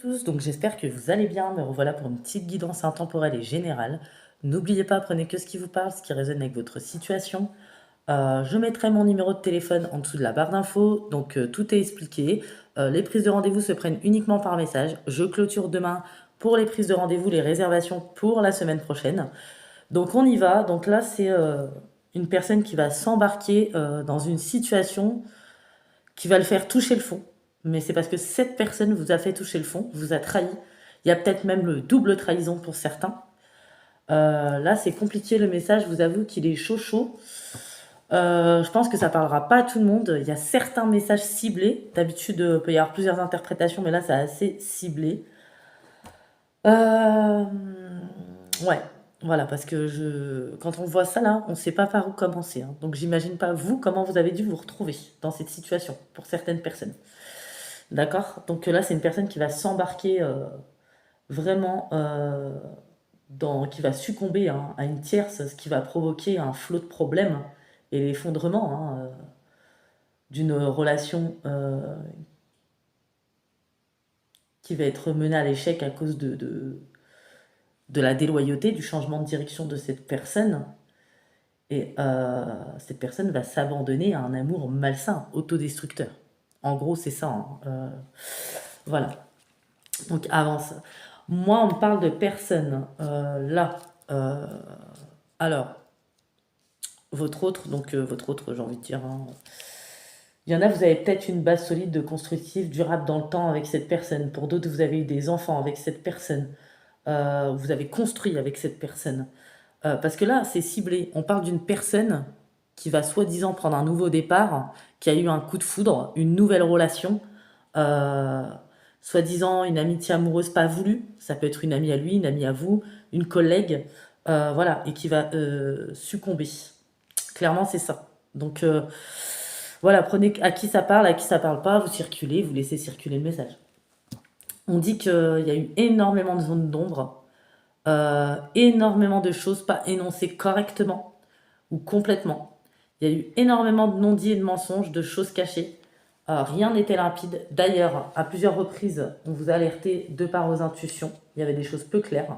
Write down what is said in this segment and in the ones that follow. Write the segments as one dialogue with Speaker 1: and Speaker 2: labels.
Speaker 1: tous, donc j'espère que vous allez bien. Me revoilà pour une petite guidance intemporelle et générale. N'oubliez pas, prenez que ce qui vous parle, ce qui résonne avec votre situation. Je mettrai mon numéro de téléphone en dessous de la barre d'infos, donc tout est expliqué. Les prises de rendez-vous se prennent uniquement par message. Je clôture demain pour les prises de rendez-vous, les réservations pour la semaine prochaine. Donc on y va. Donc là, c'est une personne qui va s'embarquer dans une situation qui va le faire toucher le fond. Mais c'est parce que cette personne vous a fait toucher le fond, vous a trahi. Il y a peut-être même le double trahison pour certains. Là, c'est compliqué le message, je vous avoue qu'il est chaud chaud. Je pense que ça parlera pas à tout le monde. Il y a certains messages ciblés. D'habitude, il peut y avoir plusieurs interprétations, mais là, c'est assez ciblé. Euh, ouais, voilà, parce que quand on voit ça là, on ne sait pas par où commencer, hein. Donc, j'imagine pas vous comment vous avez dû vous retrouver dans cette situation pour certaines personnes. D'accord? Donc là, c'est une personne qui va s'embarquer vraiment qui va succomber hein, à une tierce, ce qui va provoquer un flot de problèmes et l'effondrement hein, d'une relation qui va être menée à l'échec à cause de la déloyauté, du changement de direction de cette personne. Et cette personne va s'abandonner à un amour malsain, autodestructeur. En gros, c'est ça, hein. Voilà. Donc avance. Moi, on me parle de personnes. Là, euh, alors, votre autre, donc votre autre, j'ai envie de dire, hein. Il y en a, vous avez peut-être une base solide de constructif, durable dans le temps avec cette personne. Pour d'autres, vous avez eu des enfants avec cette personne. Vous avez construit avec cette personne. Parce que là, c'est ciblé. On parle d'une personne qui va soi-disant prendre un nouveau départ, qui a eu un coup de foudre, une nouvelle relation, euh, soi-disant une amitié amoureuse pas voulue. Ça peut être une amie à lui, une amie à vous, une collègue, voilà, et qui va succomber. Clairement, c'est ça. Donc voilà, prenez à qui ça parle, à qui ça parle pas, vous circulez, vous laissez circuler le message. On dit qu'il y a eu énormément de zones d'ombre, énormément de choses pas énoncées correctement ou complètement. Il y a eu énormément de non-dits et de mensonges, de choses cachées. Rien n'était limpide. D'ailleurs, à plusieurs reprises, on vous a alerté de par vos intuitions. Il y avait des choses peu claires.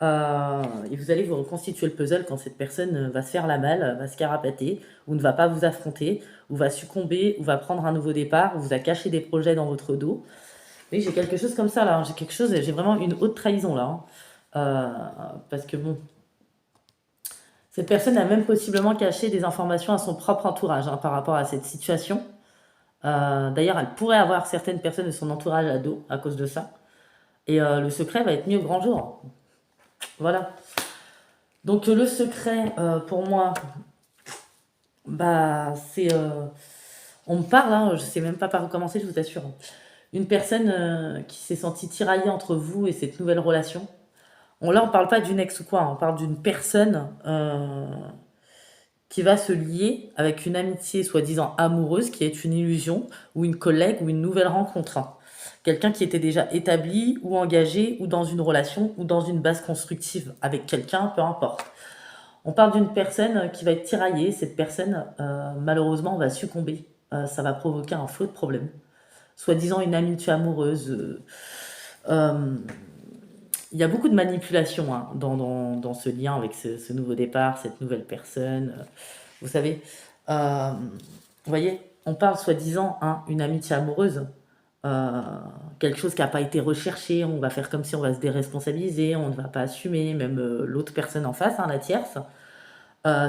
Speaker 1: Et vous allez vous reconstituer le puzzle quand cette personne va se faire la malle, va se carapater, ou ne va pas vous affronter, ou va succomber, ou va prendre un nouveau départ, ou vous a caché des projets dans votre dos. Oui, j'ai quelque chose comme ça là, hein. J'ai quelque chose, j'ai vraiment une haute trahison là, hein. Parce que bon, cette personne a même possiblement caché des informations à son propre entourage hein, par rapport à cette situation. D'ailleurs, elle pourrait avoir certaines personnes de son entourage à dos à cause de ça. Et le secret va être mis au grand jour. Voilà. Donc le secret, pour moi, bah c'est... on me parle, hein, je sais même pas par où commencer, je vous assure. Une personne qui s'est sentie tiraillée entre vous et cette nouvelle relation. Là, on parle pas d'une ex ou quoi, hein, on parle d'une personne qui va se lier avec une amitié soi-disant amoureuse, qui est une illusion, ou une collègue, ou une nouvelle rencontre, hein. Quelqu'un qui était déjà établi, ou engagé, ou dans une relation, ou dans une base constructive avec quelqu'un, peu importe. On parle d'une personne qui va être tiraillée. Cette personne, malheureusement, va succomber. Ça va provoquer un flot de problèmes. Soi-disant une amitié amoureuse. Euh, il y a beaucoup de manipulation hein, dans ce lien avec ce nouveau départ, cette nouvelle personne. Vous savez, vous voyez, on parle soi-disant hein, une amitié amoureuse. euh, Quelque chose qui n'a pas été recherché, on va faire comme si on va se déresponsabiliser, on ne va pas assumer, même l'autre personne en face, hein, la tierce.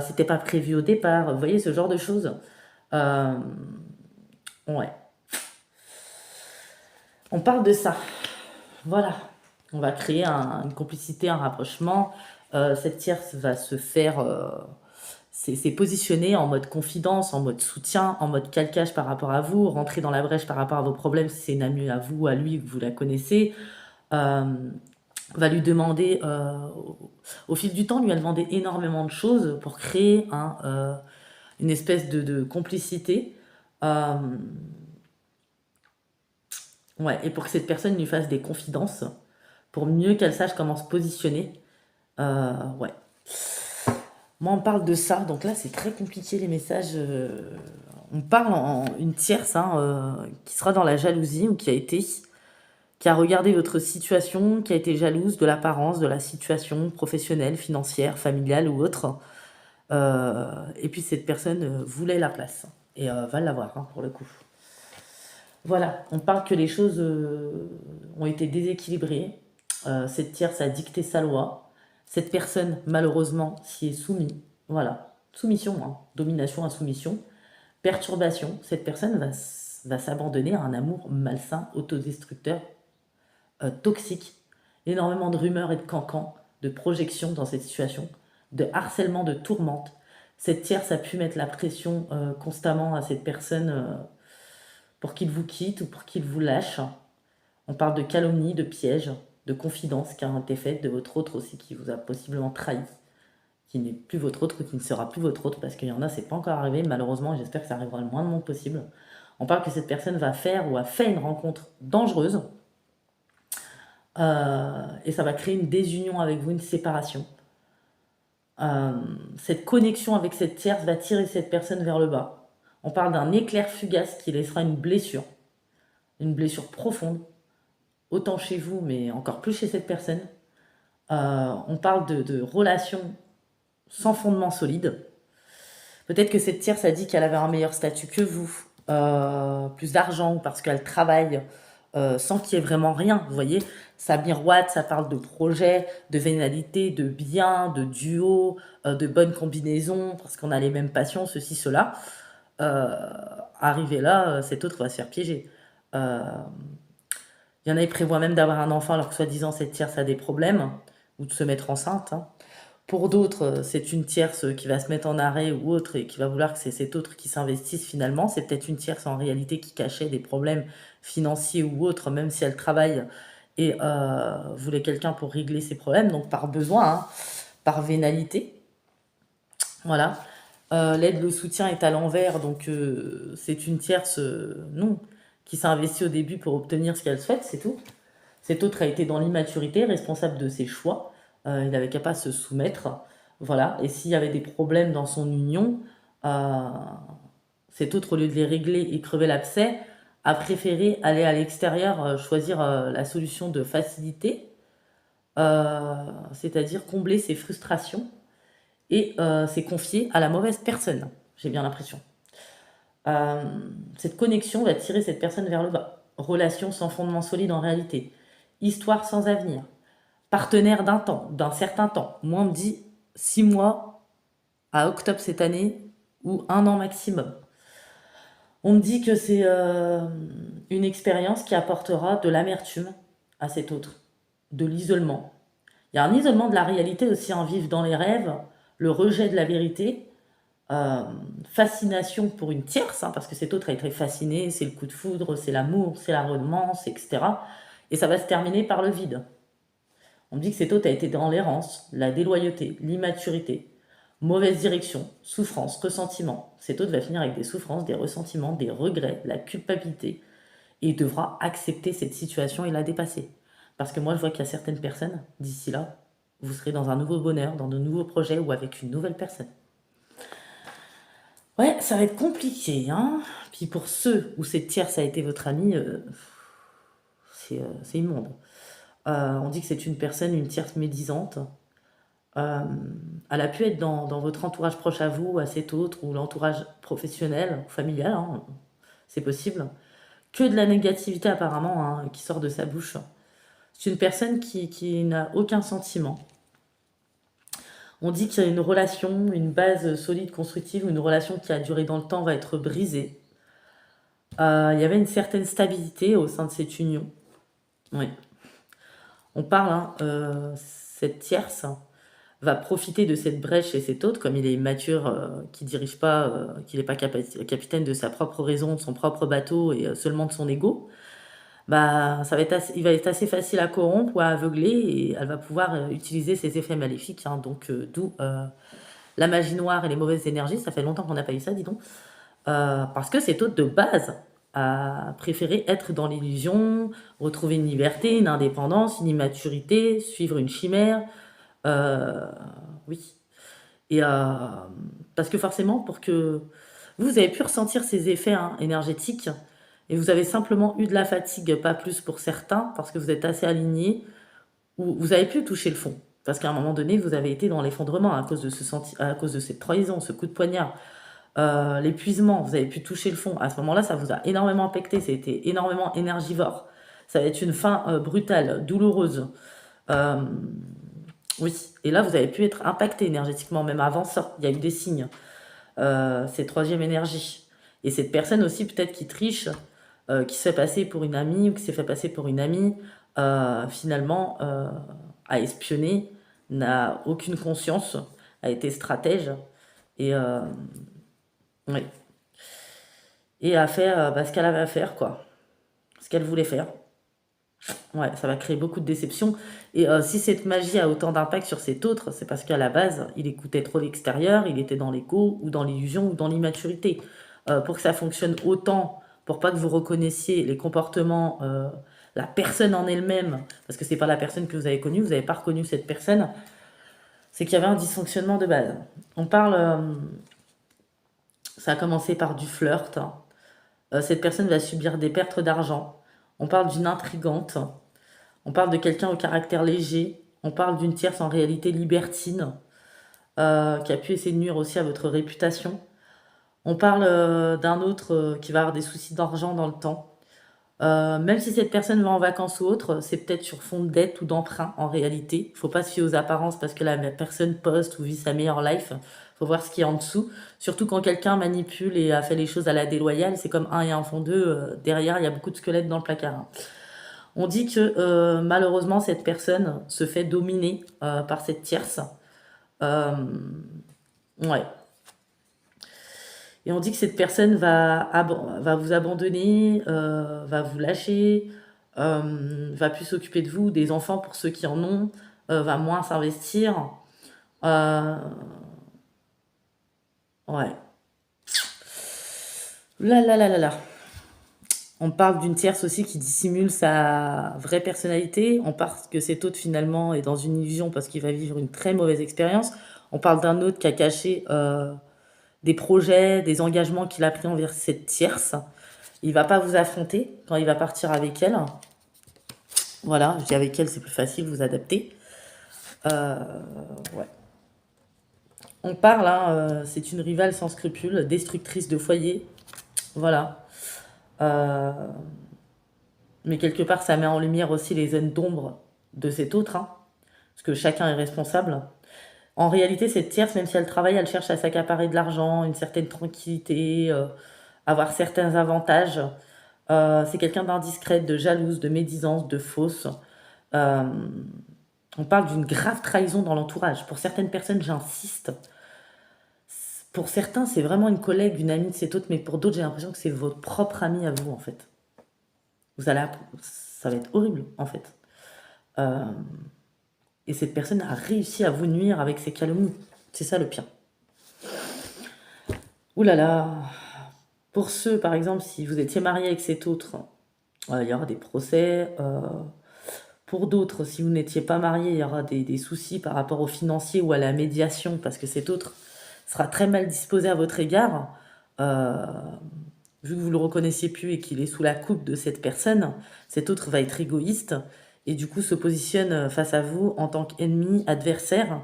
Speaker 1: C'était pas prévu au départ, vous voyez ce genre de choses. Euh, ouais, on parle de ça. Voilà, on va créer une complicité, un rapprochement. Cette tierce va se faire, c'est positionner en mode confidence, en mode soutien, en mode calcage par rapport à vous, rentrer dans la brèche par rapport à vos problèmes si c'est une amie à vous, à lui, que vous la connaissez. Euh, va lui demander, au fil du temps, lui a demandé énormément de choses pour créer une espèce de complicité. Euh, ouais, et pour que cette personne lui fasse des confidences, pour mieux qu'elle sache comment se positionner. Ouais. Moi, on parle de ça, donc là, c'est très compliqué les messages. On parle en une tierce hein, qui sera dans la jalousie ou qui a été. qui a regardé votre situation, qui a été jalouse de l'apparence, de la situation professionnelle, financière, familiale ou autre. Et puis cette personne voulait la place et va l'avoir hein, pour le coup. Voilà, on parle que les choses ont été déséquilibrées. Cette tierce a dicté sa loi. Cette personne, malheureusement, s'y est soumise. Voilà, soumission, hein. Domination à soumission. Perturbation, cette personne va s'abandonner à un amour malsain, autodestructeur, toxique. Énormément de rumeurs et de cancans, de projections dans cette situation, de harcèlement, de tourmente. Cette tierce a pu mettre la pression constamment à cette personne pour qu'il vous quitte ou pour qu'il vous lâche. On parle de calomnie, de piège, de confidence qui a été faite de votre autre aussi qui vous a possiblement trahi, qui n'est plus votre autre ou qui ne sera plus votre autre parce qu'il y en a, c'est pas encore arrivé malheureusement et j'espère que ça arrivera le moins de monde possible. On parle que cette personne va faire ou a fait une rencontre dangereuse et ça va créer une désunion avec vous, une séparation. Cette connexion avec cette tierce va tirer cette personne vers le bas. On parle d'un éclair fugace qui laissera une blessure profonde, autant chez vous, mais encore plus chez cette personne. On parle de relations sans fondement solide. Peut-être que cette tierce a dit qu'elle avait un meilleur statut que vous, plus d'argent, parce qu'elle travaille sans qu'il y ait vraiment rien. Vous voyez, ça miroite, ça parle de projet, de vénalité, de bien, de duo, de bonne combinaison, parce qu'on a les mêmes passions, ceci, cela. Arrivé là, cet autre va se faire piéger. Il y en a qui prévoient même d'avoir un enfant alors que soi-disant cette tierce a des problèmes, ou de se mettre enceinte, hein. Pour d'autres, c'est une tierce qui va se mettre en arrêt ou autre et qui va vouloir que c'est cet autre qui s'investisse finalement. C'est peut-être une tierce en réalité qui cachait des problèmes financiers ou autres, même si elle travaille et voulait quelqu'un pour régler ses problèmes, donc par besoin, hein, par vénalité. Voilà. L'aide, le soutien est à l'envers, donc c'est une tierce, non, qui s'est investie au début pour obtenir ce qu'elle souhaite, c'est tout. Cet autre a été dans l'immaturité, responsable de ses choix. Il n'avait qu'à pas se soumettre. Voilà. Et s'il y avait des problèmes dans son union, euh, cet autre, au lieu de les régler et crever l'abcès, a préféré aller à l'extérieur, choisir la solution de facilité, c'est-à-dire combler ses frustrations et s'est confié à la mauvaise personne, j'ai bien l'impression. Euh, cette connexion va tirer cette personne vers le bas. Relation sans fondement solide en réalité. Histoire sans avenir. Partenaire d'un temps, d'un certain temps. Moins de 6 mois à octobre cette année ou un an maximum. On me dit que c'est une expérience qui apportera de l'amertume à cet autre, de l'isolement. Il y a un isolement de la réalité aussi, en vivre dans les rêves, le rejet de la vérité, euh, fascination pour une tierce, hein, parce que cet autre a été fasciné, c'est le coup de foudre, c'est l'amour, c'est la romance, etc. Et ça va se terminer par le vide. On me dit que cet autre a été dans l'errance, la déloyauté, l'immaturité, mauvaise direction, souffrance, ressentiment. Cet autre va finir avec des souffrances, des ressentiments, des regrets, la culpabilité, et il devra accepter cette situation et la dépasser. Parce que moi, je vois qu'il y a certaines personnes, d'ici là, vous serez dans un nouveau bonheur, dans de nouveaux projets ou avec une nouvelle personne. Ouais, ça va être compliqué, hein. Puis pour ceux où cette tierce a été votre amie, c'est immonde. On dit que c'est une personne, une tierce médisante. Euh, Elle a pu être dans votre entourage proche à vous, à cet autre, ou l'entourage professionnel, familial, hein, c'est possible. Que de la négativité apparemment hein, qui sort de sa bouche. C'est une personne qui n'a aucun sentiment. On dit qu'il y a une relation, une base solide, constructive, ou une relation qui a duré dans le temps va être brisée. Il y avait une certaine stabilité au sein de cette union. Oui. On parle, hein, cette tierce va profiter de cette brèche chez cet autre, comme il est mature, qui dirige pas, qu'il n'est pas capitaine de sa propre raison, de son propre bateau et seulement de son ego. Bah, il va être assez facile à corrompre ou à aveugler et elle va pouvoir utiliser ses effets maléfiques, hein, donc d'où la magie noire et les mauvaises énergies. Ça fait longtemps qu'on n'a pas eu ça, dis donc. Parce que cet autre de base a préféré être dans l'illusion, retrouver une liberté, une indépendance, une immaturité, suivre une chimère. Euh, oui. Et parce que forcément, pour que vous avez pu ressentir ces effets hein, énergétiques, Et vous avez simplement eu de la fatigue, pas plus pour certains, parce que vous êtes assez alignés, ou vous avez pu toucher le fond. Parce qu'à un moment donné, vous avez été dans l'effondrement à cause de à cause de cette trahison, ce coup de poignard, l'épuisement, vous avez pu toucher le fond. À ce moment-là, ça vous a énormément impacté, ça a été énormément énergivore. Ça va être une fin brutale, douloureuse. Euh, oui, et là, vous avez pu être impacté énergétiquement, même avant ça. Il y a eu des signes. C'est troisième énergie. Et cette personne aussi, peut-être qui triche, qui se fait passer pour une amie ou qui s'est fait passer pour une amie, finalement, a espionné, n'a aucune conscience, a été stratège et, oui, et a fait bah, ce qu'elle avait à faire, quoi. Ce qu'elle voulait faire. Ouais, ça va créer beaucoup de déception. Et si cette magie a autant d'impact sur cet autre, c'est parce qu'à la base, il écoutait trop l'extérieur, il était dans l'écho, ou dans l'illusion, ou dans l'immaturité. Pour que ça fonctionne autant, pour pas que vous reconnaissiez les comportements, la personne en elle-même, parce que c'est pas la personne que vous avez connue, vous n'avez pas reconnu cette personne, c'est qu'il y avait un dysfonctionnement de base. On parle, ça a commencé par du flirt, hein. Cette personne va subir des pertes d'argent. On parle d'une intrigante. On parle de quelqu'un au caractère léger. On parle d'une tierce en réalité libertine, qui a pu essayer de nuire aussi à votre réputation. On parle d'un autre qui va avoir des soucis d'argent dans le temps. Même si cette personne va en vacances ou autre, c'est peut-être sur fond de dette ou d'emprunt en réalité. Il faut pas se fier aux apparences parce que la personne poste ou vit sa meilleure life. Il faut voir ce qu'il y a en dessous. Surtout quand quelqu'un manipule et a fait les choses à la déloyale, c'est comme un et un font deux. Derrière, il y a beaucoup de squelettes dans le placard, hein. On dit que malheureusement, cette personne se fait dominer par cette tierce. Euh, ouais. Et on dit que cette personne va vous abandonner, va vous lâcher, va plus s'occuper de vous, des enfants pour ceux qui en ont, va moins s'investir. Euh, ouais. Là, là, là, là, là. On parle d'une tierce aussi qui dissimule sa vraie personnalité. On parle que cet autre finalement est dans une illusion parce qu'il va vivre une très mauvaise expérience. On parle d'un autre qui a caché des projets, des engagements qu'il a pris envers cette tierce. Il va pas vous affronter quand il va partir avec elle. Voilà, je dis avec elle, c'est plus facile, vous adapter. Euh, ouais. On parle, hein, c'est une rivale sans scrupules, destructrice de foyer. Voilà. Euh, mais quelque part, ça met en lumière aussi les zones d'ombre de cet autre, hein, parce que chacun est responsable. En réalité, cette tierce, même si elle travaille, elle cherche à s'accaparer de l'argent, une certaine tranquillité, avoir certains avantages. C'est quelqu'un d'indiscrète, de jalouse, de médisance, de fausse. Euh, on parle d'une grave trahison dans l'entourage. Pour certaines personnes, j'insiste. Pour certains, c'est vraiment une collègue, une amie de cet autre, mais pour d'autres, j'ai l'impression que c'est votre propre ami à vous, en fait. Vous allez, ça va être horrible, en fait. Euh, et cette personne a réussi à vous nuire avec ses calomnies. C'est ça le pire. Ouh là là. Pour ceux, par exemple, si vous étiez marié avec cet autre, il y aura des procès. Pour d'autres, si vous n'étiez pas marié, il y aura des soucis par rapport au financier ou à la médiation, parce que cet autre sera très mal disposé à votre égard. Euh, Vu que vous le reconnaissiez plus et qu'il est sous la coupe de cette personne, cet autre va être égoïste et du coup se positionne face à vous en tant qu'ennemi, adversaire,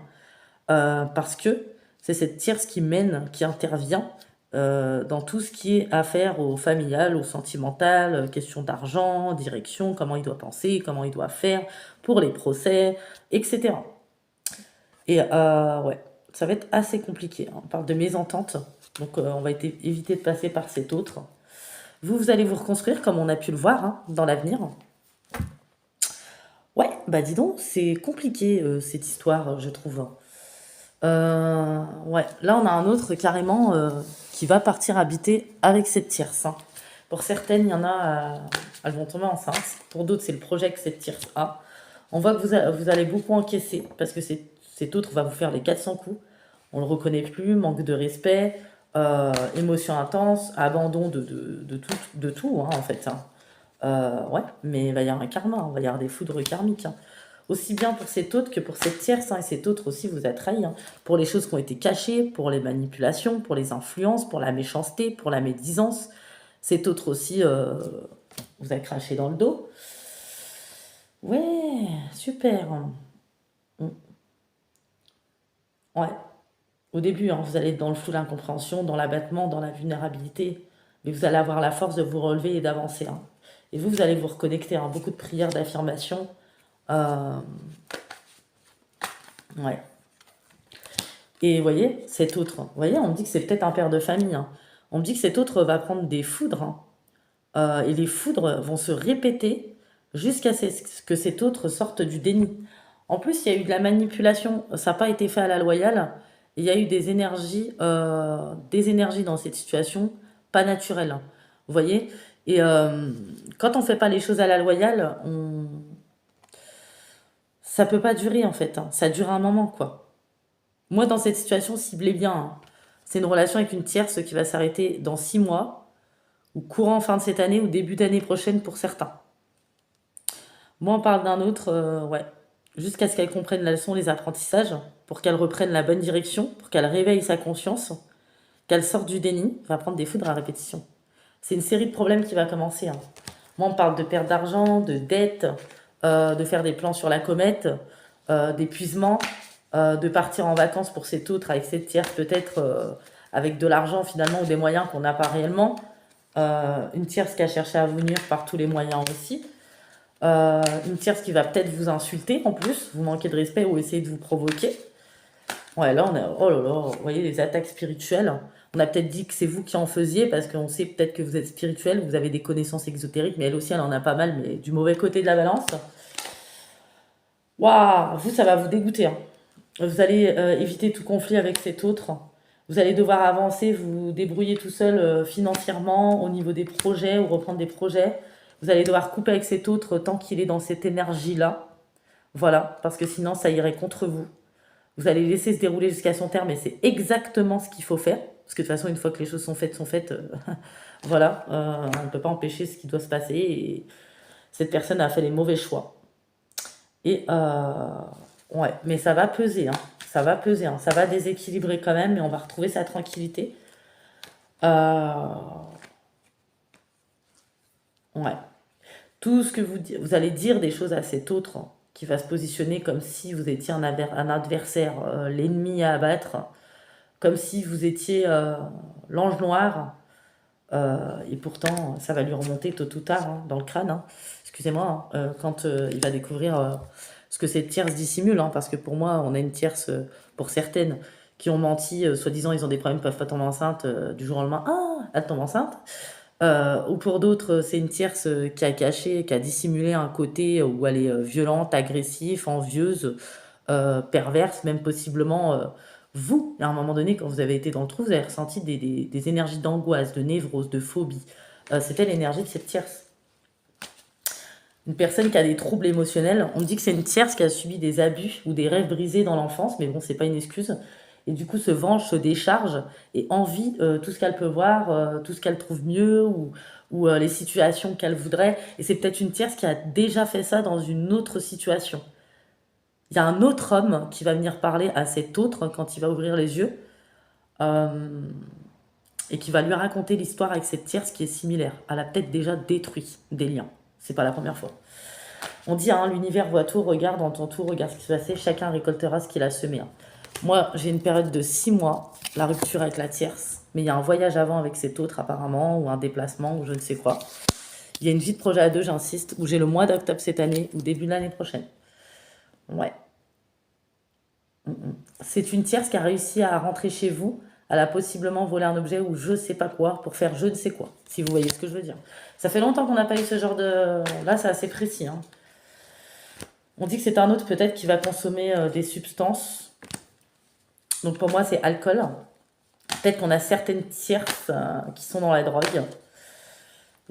Speaker 1: parce que c'est cette tierce qui mène, qui intervient dans tout ce qui est affaire au familial, au sentimental, question d'argent, direction, comment il doit penser, comment il doit faire pour les procès, etc. Et ouais, ça va être assez compliqué, hein. On parle de mésentente, donc on va éviter de passer par cet autre. Vous allez vous reconstruire comme on a pu le voir, hein, dans l'avenir. Ouais, bah dis donc, c'est compliqué cette histoire, je trouve. Ouais, là on a un autre carrément qui va partir habiter avec cette tierce, hein. Pour certaines, il y en a, elles vont tomber enceintes. Pour d'autres, c'est le projet que cette tierce a. On voit que vous allez beaucoup encaisser parce que cet autre va vous faire les 400 coups. On le reconnaît plus, manque de respect, émotion intense, abandon de tout, hein, en fait, hein. Ouais, mais il va y avoir un karma, hein, il va y avoir des foudres karmiques, hein. Aussi bien pour cet autre que pour cette tierce, hein, et cet autre aussi vous a trahi, hein, pour les choses qui ont été cachées, pour les manipulations, pour les influences, pour la méchanceté, pour la médisance. Cet autre aussi vous a craché dans le dos. Ouais, super. Mm. Ouais. Au début, hein, vous allez être dans le flou, l'incompréhension, dans l'abattement, dans la vulnérabilité. Mais vous allez avoir la force de vous relever et d'avancer, hein. Et vous allez vous reconnecter, hein. Beaucoup de prières, d'affirmations. Euh, ouais. Et vous voyez, cet autre, vous voyez, on me dit que c'est peut-être un père de famille, hein. On me dit que cet autre va prendre des foudres, hein. Et les foudres vont se répéter jusqu'à ce que cet autre sorte du déni. En plus, il y a eu de la manipulation, ça n'a pas été fait à la loyale. Il y a eu des énergies dans cette situation, pas naturelles, hein. Vous voyez? Et quand on ne fait pas les choses à la loyale, ça peut pas durer en fait, hein. Ça dure un moment, quoi. Moi, dans cette situation, ciblez bien, hein. C'est une relation avec une tierce qui va s'arrêter dans 6 mois, ou courant fin de cette année, ou début d'année prochaine pour certains. Moi, on parle d'un autre, ouais. Jusqu'à ce qu'elle comprenne la leçon, les apprentissages, pour qu'elle reprenne la bonne direction, pour qu'elle réveille sa conscience, qu'elle sorte du déni, va prendre des foudres à répétition. C'est une série de problèmes qui va commencer, hein. Moi, on parle de perte d'argent, de dette, de faire des plans sur la comète, d'épuisement, de partir en vacances pour cet autre avec cette tierce, peut-être avec de l'argent finalement ou des moyens qu'on n'a pas réellement. Une tierce qui a cherché à vous nuire par tous les moyens aussi. Une tierce qui va peut-être vous insulter en plus, vous manquer de respect ou essayer de vous provoquer. Ouais, là, on a, oh là là, vous voyez, les attaques spirituelles. On a peut-être dit que c'est vous qui en faisiez parce qu'on sait peut-être que vous êtes spirituel, vous avez des connaissances exotériques, mais elle aussi, elle en a pas mal, mais du mauvais côté de la balance. Waouh, vous, ça va vous dégoûter, hein. Vous allez éviter tout conflit avec cet autre. Vous allez devoir avancer, vous débrouiller tout seul financièrement au niveau des projets ou reprendre des projets. Vous allez devoir couper avec cet autre tant qu'il est dans cette énergie-là. Voilà, parce que sinon, ça irait contre vous. Vous allez laisser se dérouler jusqu'à son terme et c'est exactement ce qu'il faut faire. Parce que de toute façon, une fois que les choses sont faites, voilà, on ne peut pas empêcher ce qui doit se passer. Et cette personne a fait les mauvais choix. Et ouais, mais ça va peser, hein. Ça va peser, hein. Ça va déséquilibrer quand même, mais on va retrouver sa tranquillité. Euh, ouais. Tout ce que vous allez dire des choses à cet autre, hein, qui va se positionner comme si vous étiez un adversaire, l'ennemi à abattre, comme si vous étiez l'ange noir. Et pourtant, ça va lui remonter tôt ou tard, hein, dans le crâne, hein. Excusez-moi, hein, quand il va découvrir ce que cette tierce dissimule, hein, parce que pour moi, on a une tierce, pour certaines, qui ont menti, soi-disant ils ont des problèmes, peuvent pas tomber enceinte du jour au lendemain. Ah, elle tombe enceinte. Ou pour d'autres, c'est une tierce qui a caché, qui a dissimulé un côté où elle est violente, agressive, envieuse, perverse, même possiblement vous, à un moment donné, quand vous avez été dans le trou, vous avez ressenti des énergies d'angoisse, de névrose, de phobie. C'était l'énergie de cette tierce. Une personne qui a des troubles émotionnels, on me dit que c'est une tierce qui a subi des abus ou des rêves brisés dans l'enfance, mais bon, c'est pas une excuse. Et du coup, se venge, se décharge et envie tout ce qu'elle peut voir, tout ce qu'elle trouve mieux ou les situations qu'elle voudrait. Et c'est peut-être une tierce qui a déjà fait ça dans une autre situation. Il y a un autre homme qui va venir parler à cet autre quand il va ouvrir les yeux euh, et qui va lui raconter l'histoire avec cette tierce qui est similaire. Elle a peut-être déjà détruit des liens. C'est pas la première fois. On dit, hein, l'univers voit tout, regarde, entend tout, regarde ce qui se passe, chacun récoltera ce qu'il a semé, hein. Moi, j'ai une période de 6 mois, la rupture avec la tierce, mais il y a un voyage avant avec cet autre apparemment, ou un déplacement, ou je ne sais quoi. Il y a une vie de projet à deux, j'insiste, où j'ai le mois d'octobre cette année, ou début de l'année prochaine. Ouais. C'est une tierce qui a réussi à rentrer chez vous. Elle a possiblement volé un objet ou je sais pas quoi pour faire je ne sais quoi, si vous voyez ce que je veux dire. Ça fait longtemps qu'on n'a pas eu ce genre de... Là, c'est assez précis, hein. On dit que c'est un autre peut-être qui va consommer des substances. Donc pour moi, c'est alcool. Peut-être qu'on a certaines tierces qui sont dans la drogue.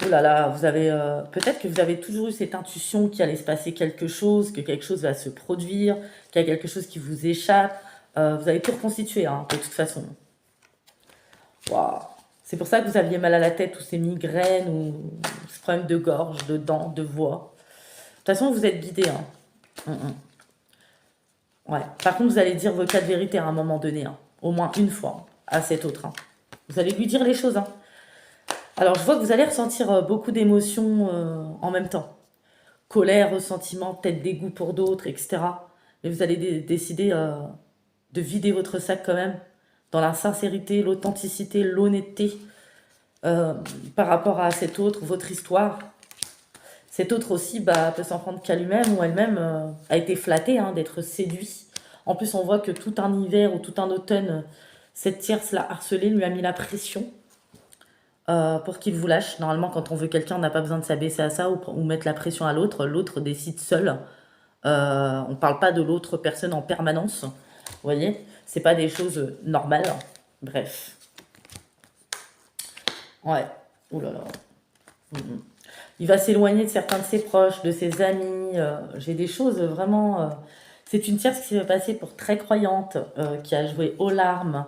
Speaker 1: Oh là là, vous avez peut-être que vous avez toujours eu cette intuition qu'il allait se passer quelque chose, que quelque chose va se produire, qu'il y a quelque chose qui vous échappe. Vous avez tout reconstitué, hein, de toute façon. Waouh. C'est pour ça que vous aviez mal à la tête ou ces migraines ou ce problème de gorge, de dents, de voix. De toute façon, vous êtes guidé, hein. Ouais. Par contre, vous allez dire vos quatre vérités à un moment donné, hein. Au moins une fois, à cet autre, hein. Vous allez lui dire les choses, hein. Alors, je vois que vous allez ressentir beaucoup d'émotions en même temps. Colère, ressentiment, peut-être dégoût pour d'autres, etc. Mais vous allez décider de vider votre sac quand même, dans la sincérité, l'authenticité, l'honnêteté euh, par rapport à cet autre, votre histoire. Cet autre aussi peut s'en prendre qu'à lui-même ou elle-même a été flatté hein, d'être séduit. En plus, on voit que tout un hiver ou tout un automne, cette tierce l'a harcelé, lui a mis la pression pour qu'il vous lâche. Normalement, quand on veut quelqu'un, on n'a pas besoin de s'abaisser à ça ou mettre la pression à l'autre. L'autre décide seul. On ne parle pas de l'autre personne en permanence. Vous voyez, c'est pas des choses normales. Bref. Ouais. Ouh là là. Il va s'éloigner de certains de ses proches, de ses amis. J'ai des choses vraiment. C'est une tierce qui s'est passée pour très croyante, qui a joué aux larmes,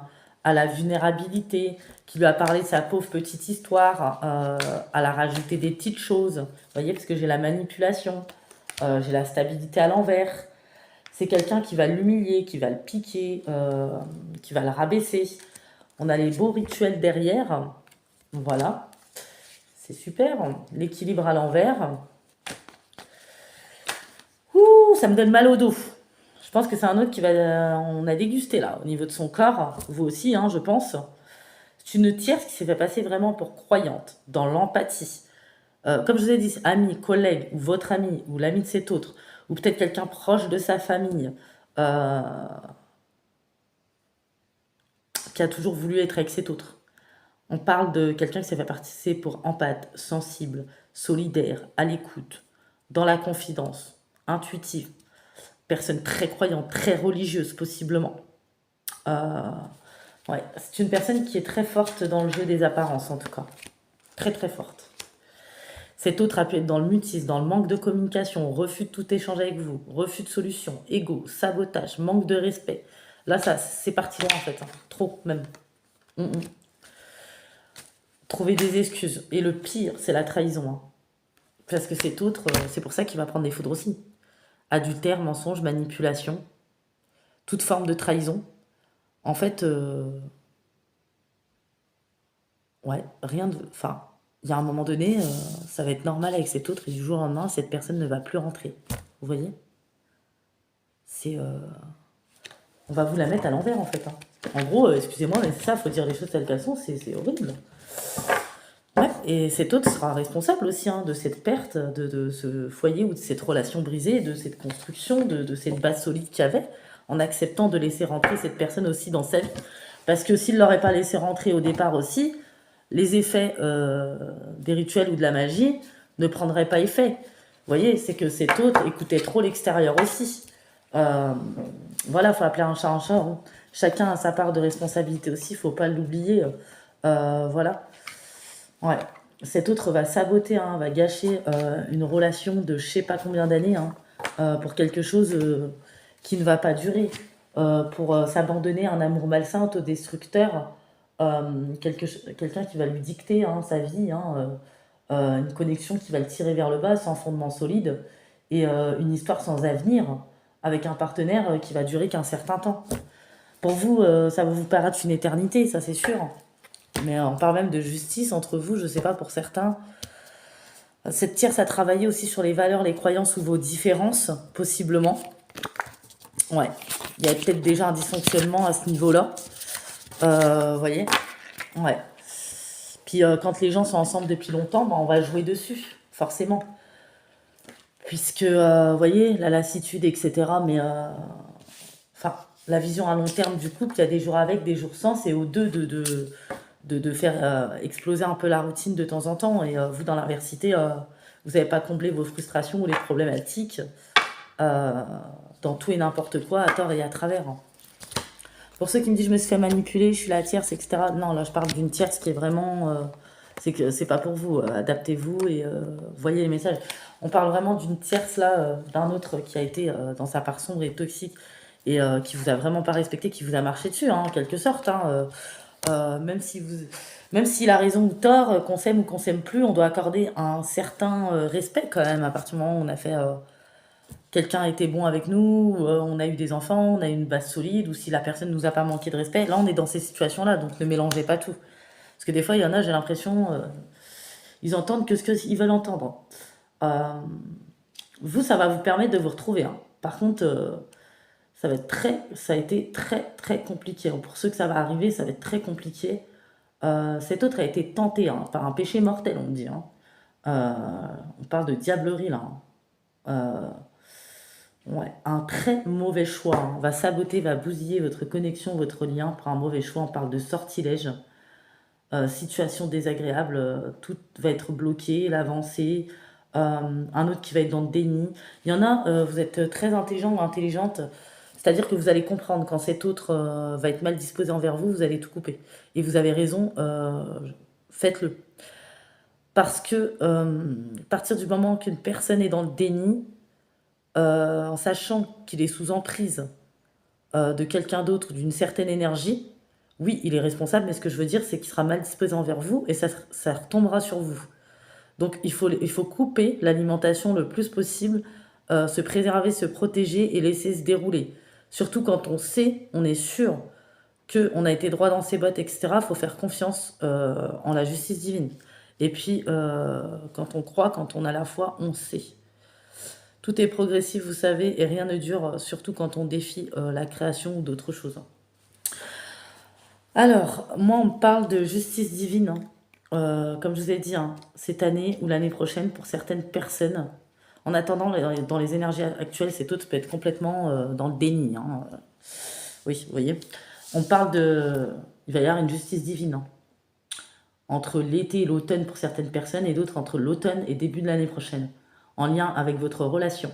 Speaker 1: à la vulnérabilité, qui lui a parlé de sa pauvre petite histoire, à la rajouter des petites choses. Vous voyez, parce que j'ai la manipulation, j'ai la stabilité à l'envers. C'est quelqu'un qui va l'humilier, qui va le piquer, qui va le rabaisser. On a les beaux rituels derrière. Voilà. C'est super. L'équilibre à l'envers. Ouh, ça me donne mal au dos. Je pense que c'est un autre qui va. On a dégusté là, au niveau de son corps. Vous aussi, hein, je pense. C'est une tierce qui s'est fait passer vraiment pour croyante, dans l'empathie. Comme je vous ai dit, ami, collègue, ou votre ami, ou l'ami de cet autre, ou peut-être quelqu'un proche de sa famille, euh, qui a toujours voulu être avec cet autre. On parle de quelqu'un qui s'est fait passer pour empathe, sensible, solidaire, à l'écoute, dans la confidence, intuitive, personne très croyante, très religieuse possiblement. Euh, ouais, c'est une personne qui est très forte dans le jeu des apparences en tout cas. Très très forte. Cet autre a pu être dans le mutisme, dans le manque de communication, refus de tout échange avec vous, refus de solution, égo, sabotage, manque de respect. Là, ça, c'est parti loin en fait, hein. Trop même. Mm, mm. Trouver des excuses. Et le pire, c'est la trahison, hein. Parce que cet autre, c'est pour ça qu'il va prendre des foudres aussi. Adultère, mensonge, manipulation, toute forme de trahison. En fait, ouais, rien de. Enfin, il y a un moment donné, ça va être normal avec cet autre et du jour au lendemain, cette personne ne va plus rentrer. Vous voyez? C'est. On va vous la mettre à l'envers en fait, hein. En gros, excusez-moi, mais c'est ça, faut dire les choses telles qu'elles sont, c'est horrible. Ouais, et cet autre sera responsable aussi hein, de cette perte, de ce foyer ou de cette relation brisée, de cette construction, de cette base solide qu'il y avait, en acceptant de laisser rentrer cette personne aussi dans sa vie. Parce que s'il ne l'aurait pas laissé rentrer au départ aussi, les effets des rituels ou de la magie ne prendraient pas effet. Vous voyez, c'est que cet autre écoutait trop l'extérieur aussi. Euh, voilà, il faut appeler un chat un chat, hein. Chacun a sa part de responsabilité aussi, il ne faut pas l'oublier. Voilà. Ouais. Cet autre va saboter, hein, va gâcher une relation de je sais pas combien d'années hein, pour quelque chose qui ne va pas durer, pour s'abandonner à un amour malsain, autodestructeur, quelqu'un qui va lui dicter hein, sa vie, hein, une connexion qui va le tirer vers le bas sans fondement solide et une histoire sans avenir avec un partenaire qui va durer qu'un certain temps. Pour vous, ça va vous paraître une éternité, ça c'est sûr. Mais on parle même de justice entre vous, je sais pas pour certains. Cette tierce a travaillé aussi sur les valeurs, les croyances ou vos différences, possiblement. Ouais, il y a peut-être déjà un dysfonctionnement à ce niveau-là. Vous voyez? Ouais. Puis quand les gens sont ensemble depuis longtemps, on va jouer dessus, forcément. Puisque, vous voyez, la lassitude, etc. Mais, enfin, la vision à long terme du couple, il y a des jours avec, des jours sans, c'est aux deux de faire exploser un peu la routine de temps en temps. Et vous, dans l'adversité, vous n'avez pas comblé vos frustrations ou les problématiques euh, dans tout et n'importe quoi, à tort et à travers, hein. Pour ceux qui me disent je me suis fait manipuler, je suis la tierce, etc. Non, là je parle d'une tierce qui est vraiment. C'est que c'est pas pour vous. Adaptez-vous et voyez les messages. On parle vraiment d'une tierce là, d'un autre qui a été dans sa part sombre et toxique et qui vous a vraiment pas respecté, qui vous a marché dessus, hein, en quelque sorte, hein. Même si même s'il a raison ou tort, qu'on s'aime ou qu'on s'aime plus, on doit accorder un certain respect quand même à partir du moment où on a fait quelqu'un a été bon avec nous, on a eu des enfants, on a eu une base solide, ou si la personne nous a pas manqué de respect. Là, on est dans ces situations-là, donc ne mélangez pas tout. Parce que des fois, il y en a, j'ai l'impression, Ils entendent que ce qu'ils veulent entendre. Euh, Vous, ça va vous permettre de vous retrouver, hein. Par contre, ça a été très très compliqué, hein. Pour ceux que ça va arriver, ça va être très compliqué. Cet autre a été tenté, hein, par un péché mortel, on dit, hein. Euh, on parle de diablerie là, hein. Ouais, un très mauvais choix, hein. Va saboter, va bousiller votre connexion, votre lien par un mauvais choix. On parle de sortilège, situation désagréable, tout va être bloqué, l'avancée. Un autre qui va être dans le déni. Il y en a, vous êtes très intelligent ou intelligente, c'est-à-dire que vous allez comprendre quand cet autre va être mal disposé envers vous, vous allez tout couper. Et vous avez raison, faites-le. Parce que à partir du moment qu'une personne est dans le déni, en sachant qu'il est sous emprise de quelqu'un d'autre ou d'une certaine énergie, oui, il est responsable, mais ce que je veux dire, c'est qu'il sera mal disposé envers vous et ça retombera sur vous. Donc il faut couper l'alimentation le plus possible, se préserver, se protéger et laisser se dérouler. Surtout quand on sait, on est sûr qu'on a été droit dans ses bottes, etc., il faut faire confiance en la justice divine. Et puis, quand on croit, quand on a la foi, on sait. Tout est progressif, vous savez, et rien ne dure, surtout quand on défie la création ou d'autres choses. Alors, moi, on me parle de justice divine, hein. Comme je vous ai dit, hein, cette année ou l'année prochaine pour certaines personnes. En attendant, dans les énergies actuelles, cet autre peut être complètement dans le déni, hein. Oui, vous voyez. On parle de... Il va y avoir une justice divine, hein, entre l'été et l'automne pour certaines personnes et d'autres entre l'automne et début de l'année prochaine, en lien avec votre relation,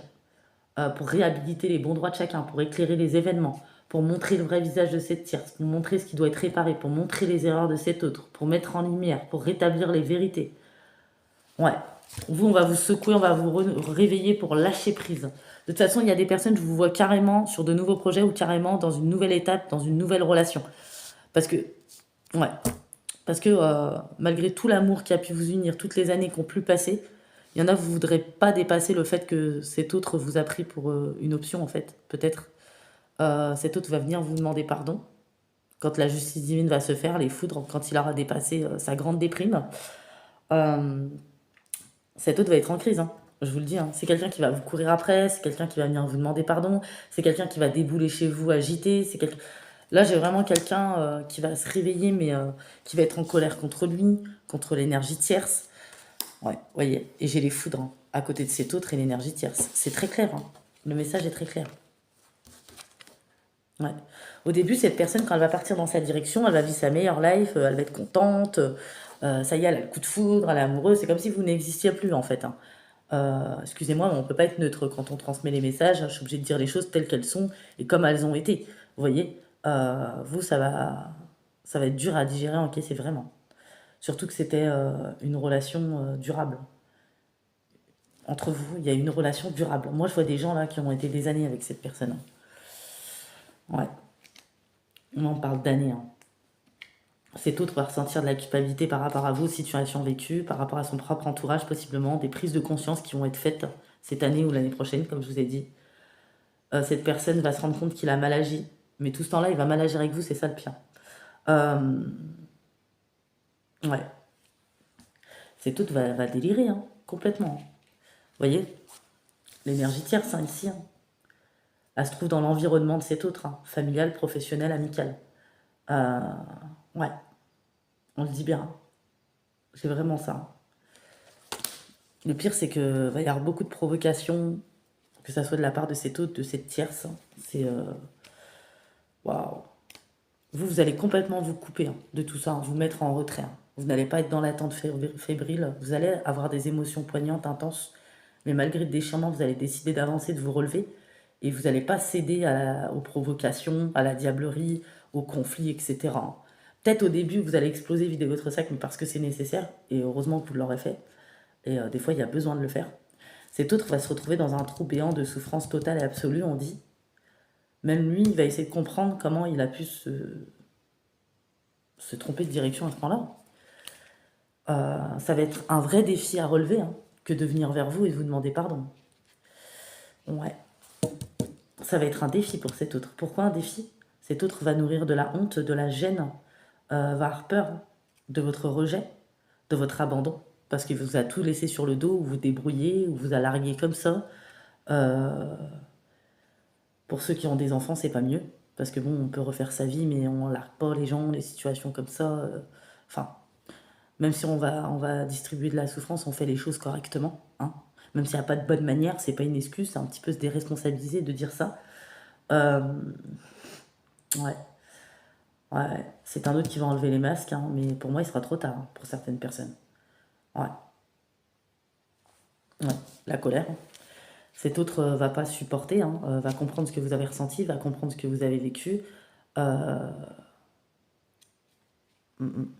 Speaker 1: pour réhabiliter les bons droits de chacun, pour éclairer les événements, pour montrer le vrai visage de cette tierce, pour montrer ce qui doit être réparé, pour montrer les erreurs de cet autre, pour mettre en lumière, pour rétablir les vérités. Ouais. Vous, on va vous secouer, on va vous réveiller pour lâcher prise. De toute façon, il y a des personnes, je vous vois carrément sur de nouveaux projets ou carrément dans une nouvelle étape, dans une nouvelle relation. Parce que, ouais, parce que malgré tout l'amour qui a pu vous unir, toutes les années qui ont pu passer, il y en a, vous ne voudrez pas dépasser le fait que cet autre vous a pris pour une option, en fait, peut-être. Cet autre va venir vous demander pardon quand la justice divine va se faire, les foudres, quand il aura dépassé sa grande déprime. Euh, Cet autre va être en crise, hein. Je vous le dis, hein. C'est quelqu'un qui va vous courir après, c'est quelqu'un qui va venir vous demander pardon, c'est quelqu'un qui va débouler chez vous agité, c'est quelqu'un... Là, j'ai vraiment quelqu'un qui va se réveiller, mais qui va être en colère contre lui, contre l'énergie tierce. Ouais, voyez. Et j'ai les foudres, hein, à côté de cet autre et l'énergie tierce. C'est très clair, hein. Le message est très clair. Ouais. Au début, cette personne, quand elle va partir dans sa direction, elle va vivre sa meilleure life, elle va être contente, ça y est, elle a le coup de foudre, elle est amoureuse, c'est comme si vous n'existiez plus en fait, hein. Excusez-moi, mais on ne peut pas être neutre quand on transmet les messages, je suis obligée de dire les choses telles qu'elles sont et comme elles ont été. Vous voyez, vous, ça va être dur à digérer, à encaisser vraiment. Surtout que c'était une relation durable. Entre vous, il y a une relation durable. Moi, je vois des gens là qui ont été des années avec cette personne. Ouais, on en parle d'années, hein. Cet autre va ressentir de la culpabilité par rapport à vos situations vécues, par rapport à son propre entourage, possiblement, des prises de conscience qui vont être faites cette année ou l'année prochaine, comme je vous ai dit. Cette personne va se rendre compte qu'il a mal agi, mais tout ce temps-là, il va mal agir avec vous, c'est ça le pire. Euh, ouais, cet autre va délirer, hein, complètement. Vous voyez, l'énergie tierce, hein, ici, hein, elle se trouve dans l'environnement de cet autre, hein, familial, professionnel, amical. Euh, ouais, on le dit bien, hein. C'est vraiment ça, hein. Le pire, c'est que va y avoir beaucoup de provocations, que ça soit de la part de cet autre, de cette tierce, hein. C'est waouh. Vous allez complètement vous couper, hein, de tout ça, hein, vous mettre en retrait, hein. Vous n'allez pas être dans l'attente fébrile. Vous allez avoir des émotions poignantes, intenses, mais malgré le déchirement, vous allez décider d'avancer, de vous relever, et vous n'allez pas céder aux provocations, à la diablerie, aux conflits, etc., hein. Peut-être au début, vous allez exploser, vider votre sac, mais parce que c'est nécessaire, et heureusement que vous l'aurez fait. Et des fois, il y a besoin de le faire. Cet autre va se retrouver dans un trou béant de souffrance totale et absolue, on dit. Même lui, il va essayer de comprendre comment il a pu se tromper de direction à ce point-là. Ça va être un vrai défi à relever, hein, que de venir vers vous et de vous demander pardon. Ouais, ça va être un défi pour cet autre. Pourquoi un défi? Cet autre va nourrir de la honte, de la gêne, va avoir peur de votre rejet, de votre abandon. parce qu'il vous a tout laissé sur le dos, ou vous débrouillez, ou vous a largué comme ça. Euh, pour ceux qui ont des enfants, c'est pas mieux, parce que bon, on peut refaire sa vie, mais on largue pas les gens, les situations comme ça. Enfin, même si on va distribuer de la souffrance, on fait les choses correctement, hein. Même s'il n'y a pas de bonne manière, c'est pas une excuse, c'est un petit peu se déresponsabiliser de dire ça. Euh, ouais, ouais, c'est un autre qui va enlever les masques, hein, mais pour moi, il sera trop tard, hein, pour certaines personnes. Ouais, ouais, la colère. Cet autre va pas supporter, hein, va comprendre ce que vous avez ressenti, va comprendre ce que vous avez vécu. Euh, mm, mm.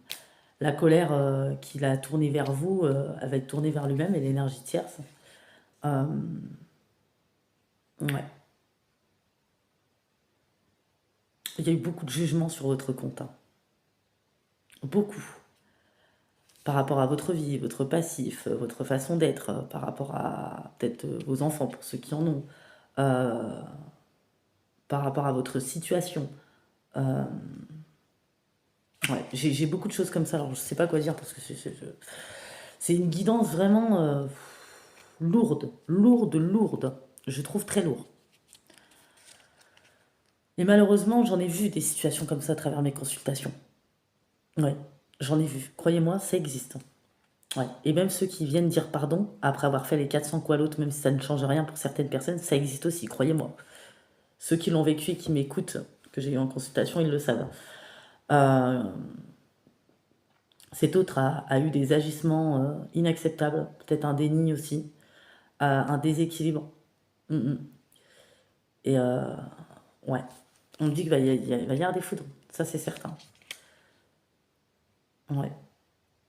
Speaker 1: La colère qu'il a tournée vers vous, elle va être tournée vers lui-même et l'énergie tierce. Euh, ouais. Il y a eu beaucoup de jugements sur votre compte, hein. Beaucoup. Par rapport à votre vie, votre passif, votre façon d'être, par rapport à peut-être vos enfants, pour ceux qui en ont, euh, par rapport à votre situation. Euh, ouais, j'ai beaucoup de choses comme ça, alors je sais pas quoi dire parce que c'est une guidance vraiment lourde, lourde, lourde. Je trouve très lourd. Et malheureusement, j'en ai vu des situations comme ça à travers mes consultations. Ouais, j'en ai vu. Croyez-moi, ça existe. Ouais. Et même ceux qui viennent dire pardon après avoir fait les 400 quoi l'autre, même si ça ne change rien pour certaines personnes, ça existe aussi, croyez-moi. Ceux qui l'ont vécu et qui m'écoutent, que j'ai eu en consultation, ils le savent. Euh, Cet autre a eu des agissements inacceptables, peut-être un déni aussi, un déséquilibre. Mm, mm. Et ouais, on me dit qu'il va y avoir des foudres, ça c'est certain. Ouais.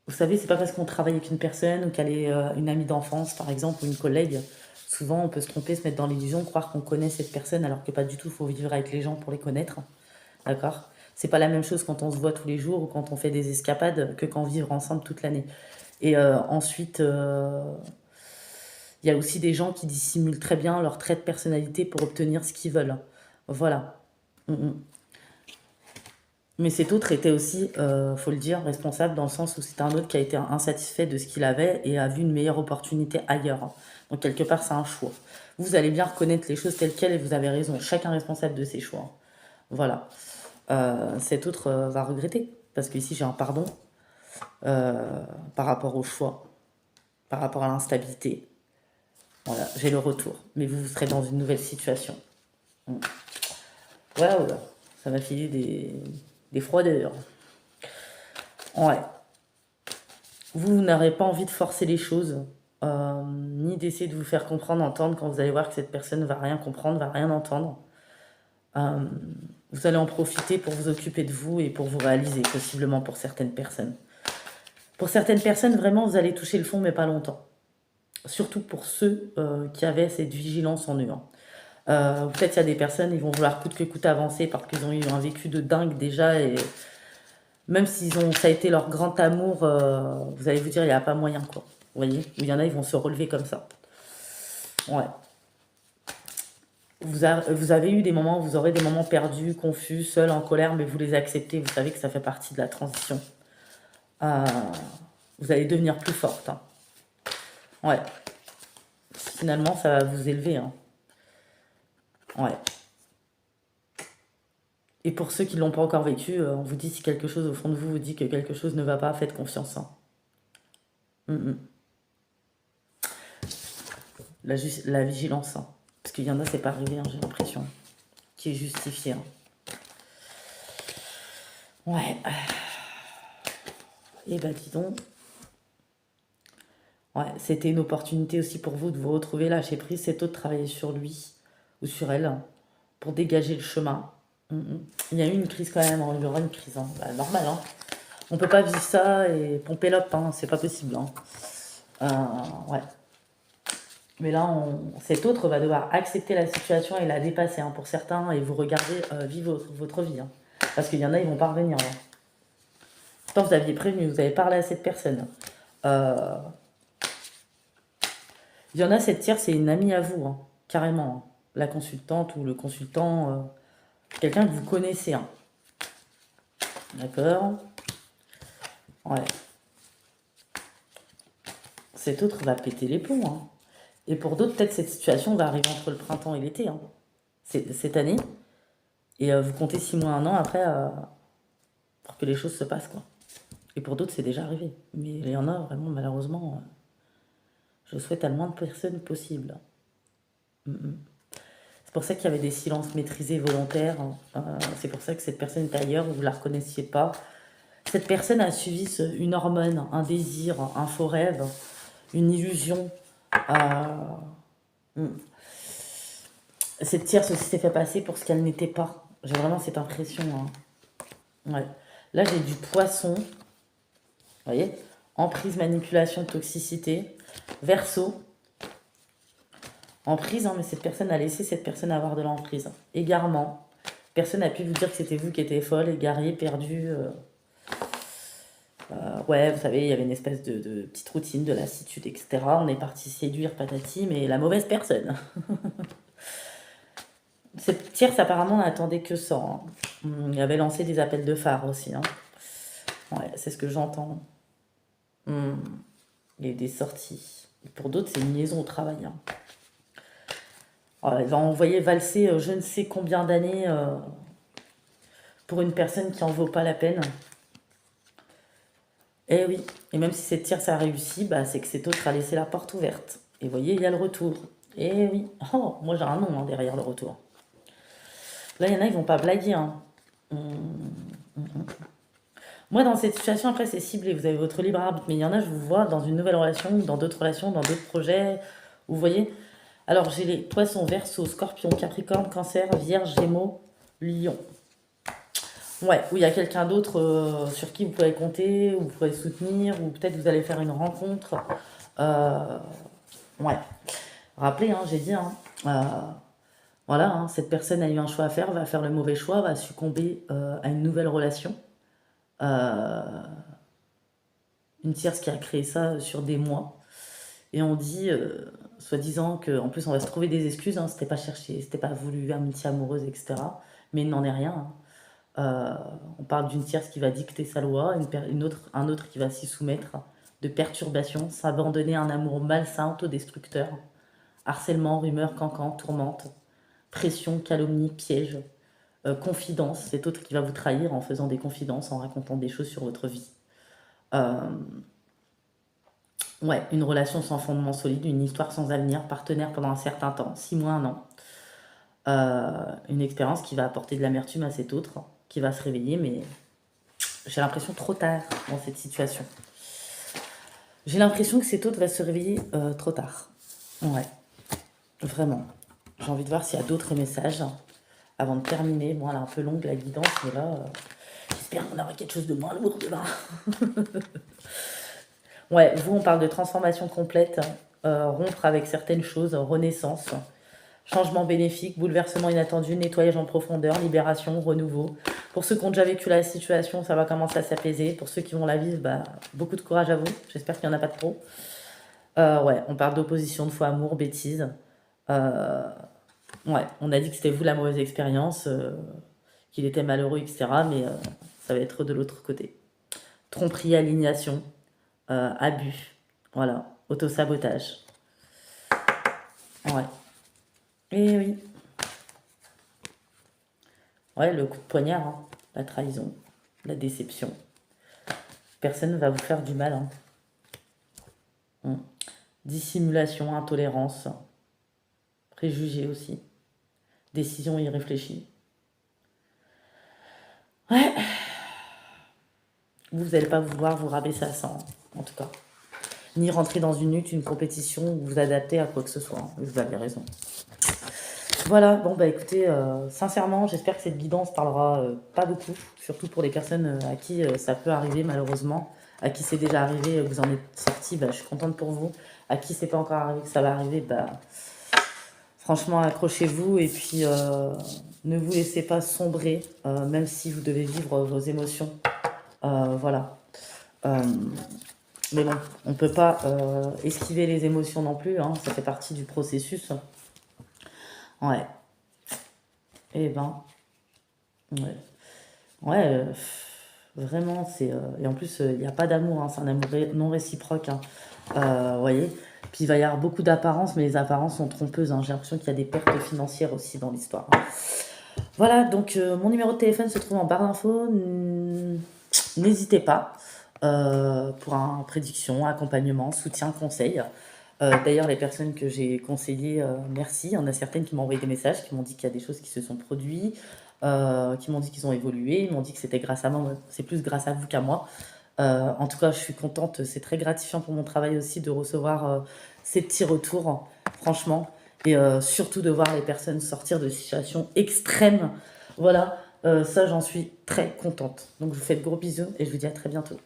Speaker 1: Vous savez, c'est pas parce qu'on travaille avec une personne ou qu'elle est une amie d'enfance, par exemple, ou une collègue. Souvent, on peut se tromper, se mettre dans l'illusion, croire qu'on connaît cette personne, alors que pas du tout. Il faut vivre avec les gens pour les connaître. D'accord? C'est pas la même chose quand on se voit tous les jours ou quand on fait des escapades que quand vivre ensemble toute l'année. Et ensuite, il y a aussi des gens qui dissimulent très bien leur trait de personnalité pour obtenir ce qu'ils veulent. Voilà. Mm, mm. Mais cet autre était aussi, faut le dire, responsable dans le sens où c'est un autre qui a été insatisfait de ce qu'il avait et a vu une meilleure opportunité ailleurs. Donc quelque part, c'est un choix. Vous allez bien reconnaître les choses telles quelles et vous avez raison. Chacun est responsable de ses choix. Voilà. Cet autre va regretter. Parce qu'ici, j'ai un pardon euh, par rapport au choix, par rapport à l'instabilité. Voilà, j'ai le retour. Mais vous serez dans une nouvelle situation. Mm. Waouh, ça m'a filé des froideurs. Ouais. Vous n'aurez pas envie de forcer les choses, ni d'essayer de vous faire comprendre, entendre quand vous allez voir que cette personne va rien comprendre, va rien entendre. Euh, vous allez en profiter pour vous occuper de vous et pour vous réaliser, possiblement pour certaines personnes. Pour certaines personnes, vraiment, vous allez toucher le fond, mais pas longtemps. Surtout pour ceux qui avaient cette vigilance en eux, hein. Peut-être il y a des personnes, ils vont vouloir coûte que coûte avancer parce qu'ils ont eu un vécu de dingue déjà et même s'ils ont, ça a été leur grand amour, vous allez vous dire, il n'y a pas moyen, quoi. Vous voyez? Ou il y en a, ils vont se relever comme ça. Ouais. Vous avez eu des moments, vous aurez des moments perdus, confus, seuls, en colère, mais vous les acceptez. Vous savez que ça fait partie de la transition. Euh, vous allez devenir plus forte, hein. Ouais. Finalement, ça va vous élever, hein. Ouais. Et pour ceux qui ne l'ont pas encore vécu, on vous dit si quelque chose au fond de vous vous dit que quelque chose ne va pas, faites confiance, hein. Mm, mm. La vigilance, hein. Parce qu'il y en a, c'est pas arrivé, hein, j'ai l'impression, qui est justifié, hein. Ouais. Et bah dis donc, ouais, c'était une opportunité aussi pour vous de vous retrouver là. J'ai pris cet autre, travailler sur lui ou sur elle pour dégager le chemin. Mm, mm. Il y a eu une crise quand même, hein, il y aura une crise, hein. Bah, normal, hein. On peut pas vivre ça et pomper l'op, hein, c'est pas possible, hein. Ouais. Mais là, cet autre va devoir accepter la situation et la dépasser, hein, pour certains et vous regarder vivre votre vie, hein. Parce qu'il y en a, ils vont pas revenir, hein. Pourtant, vous aviez prévenu, vous avez parlé à cette personne. Euh, il y en a, cette tiers, c'est une amie à vous, hein, carrément, hein. La consultante ou le consultant, quelqu'un que vous connaissez, hein. D'accord? Ouais. cet autre va péter les plombs, hein. Et pour d'autres, peut-être cette situation va arriver entre le printemps et l'été, hein, cette année. Et vous comptez 6 mois, 1 an après pour que les choses se passent, quoi. Et pour d'autres, c'est déjà arrivé. Mais il y en a vraiment, malheureusement, je souhaite à le moins de personnes possible. C'est pour ça qu'il y avait des silences maîtrisés volontaires. C'est pour ça que cette personne est ailleurs, vous ne la reconnaissiez pas. Cette personne a suivi une hormone, un désir, un faux rêve, une illusion. Cette tierce aussi s'est fait passer pour ce qu'elle n'était pas. J'ai vraiment cette impression, hein. Ouais. Là, j'ai du poisson. Vous voyez? Emprise, manipulation, toxicité. Verseau. Emprise, hein, mais cette personne a laissé cette personne avoir de l'emprise. Égarement. Personne n'a pu vous dire que c'était vous qui étiez folle, égaré, perdu. Ouais, vous savez, il y avait une espèce de petite routine, de lassitude, etc. On est parti séduire, patati, mais la mauvaise personne. Cette tierce, apparemment, n'attendait que ça, hein. Il avait lancé des appels de phare aussi, hein. Ouais, c'est ce que j'entends. Il y a eu des sorties. Et pour d'autres, c'est une liaison au travail, hein. Elle va envoyer valser je ne sais combien d'années pour une personne qui en vaut pas la peine. Eh oui, et même si cette tierce a réussi, bah, c'est que cet autre a laissé la porte ouverte. Et vous voyez, il y a le retour. Eh oui, oh, moi j'ai un nom, hein, derrière le retour. Là, il y en a, ils vont pas blaguer, hein. Moi, dans cette situation, après, c'est ciblé. Vous avez votre libre arbitre, mais il y en a, je vous vois dans une nouvelle relation, dans d'autres relations, dans d'autres projets. Vous voyez. Alors, j'ai les poissons, verseau, scorpion, capricorne, cancer, vierge, gémeaux, lion. Ouais, où il y a quelqu'un d'autre sur qui vous pouvez compter, ou vous pouvez soutenir, ou peut-être vous allez faire une rencontre. Ouais. Rappelez, hein, j'ai dit, hein, voilà, hein, cette personne a eu un choix à faire, va faire le mauvais choix, va succomber à une nouvelle relation. Une tierce qui a créé ça sur des mois. Et on dit, soi-disant, qu'en plus on va se trouver des excuses, hein, c'était pas cherché, c'était pas voulu, amitié amoureuse, etc. Mais il n'en est rien, hein. On parle d'une tierce qui va dicter sa loi, un autre qui va s'y soumettre, de perturbation, s'abandonner à un amour malsain, autodestructeur, harcèlement, rumeur, cancan, tourmente, pression, calomnie, piège, confidence, cet autre qui va vous trahir en faisant des confidences, en racontant des choses sur votre vie. Ouais, une relation sans fondement solide, une histoire sans avenir, partenaire pendant un certain temps, 6 mois, 1 an. Une expérience qui va apporter de l'amertume à cet autre, qui va se réveiller, mais j'ai l'impression trop tard dans cette situation. J'ai l'impression que cet autre va se réveiller trop tard. Ouais, vraiment. J'ai envie de voir s'il y a d'autres messages avant de terminer. Bon, elle est un peu longue la guidance, mais là, j'espère qu'on aura quelque chose de moins lourd demain. Ouais, vous, on parle de transformation complète, rompre avec certaines choses, renaissance, changement bénéfique, bouleversement inattendu, nettoyage en profondeur, libération, renouveau. Pour ceux qui ont déjà vécu la situation, ça va commencer à s'apaiser. Pour ceux qui vont la vivre, bah, beaucoup de courage à vous. J'espère qu'il n'y en a pas trop. Ouais, on parle d'opposition, de foi, amour, bêtise. Ouais, on a dit que c'était vous la mauvaise expérience, qu'il était malheureux, etc. Mais ça va être de l'autre côté. Tromperie, alignation, abus. Voilà, autosabotage. Ouais. Et oui. Ouais, le coup de poignard, hein. La trahison, la déception. Personne ne va vous faire du mal, hein. Dissimulation, intolérance, préjugés aussi, décision irréfléchie. Ouais, vous n'allez pas vouloir vous rabaisser à ça, hein, en tout cas. Ni rentrer dans une lutte, une compétition, ou vous adapter à quoi que ce soit, hein. Vous avez raison. Voilà, bon bah écoutez, sincèrement, j'espère que cette guidance parlera pas beaucoup, surtout pour les personnes à qui ça peut arriver malheureusement, à qui c'est déjà arrivé, vous en êtes sorti, bah, je suis contente pour vous. À qui c'est pas encore arrivé que ça va arriver, bah franchement accrochez-vous et puis ne vous laissez pas sombrer, même si vous devez vivre vos émotions. Voilà. Mais bon, on peut pas esquiver les émotions non plus, hein, ça fait partie du processus. Ouais. Eh ben, ouais. Ouais, Vraiment, et en plus, il n'y a pas d'amour, hein, c'est un amour non réciproque, hein. Vous voyez? Puis il va y avoir beaucoup d'apparences, mais les apparences sont trompeuses, hein. J'ai l'impression qu'il y a des pertes financières aussi dans l'histoire, hein. Voilà, donc mon numéro de téléphone se trouve en barre d'infos. N'hésitez pas pour un prédiction, accompagnement, soutien, conseil. D'ailleurs, les personnes que j'ai conseillées, merci. Il y en a certaines qui m'ont envoyé des messages, qui m'ont dit qu'il y a des choses qui se sont produites, qui m'ont dit qu'ils ont évolué, ils m'ont dit que c'était grâce à moi, c'est plus grâce à vous qu'à moi. En tout cas, je suis contente, c'est très gratifiant pour mon travail aussi de recevoir ces petits retours, franchement, et surtout de voir les personnes sortir de situations extrêmes. Voilà, ça j'en suis très contente. Donc je vous fais de gros bisous et je vous dis à très bientôt.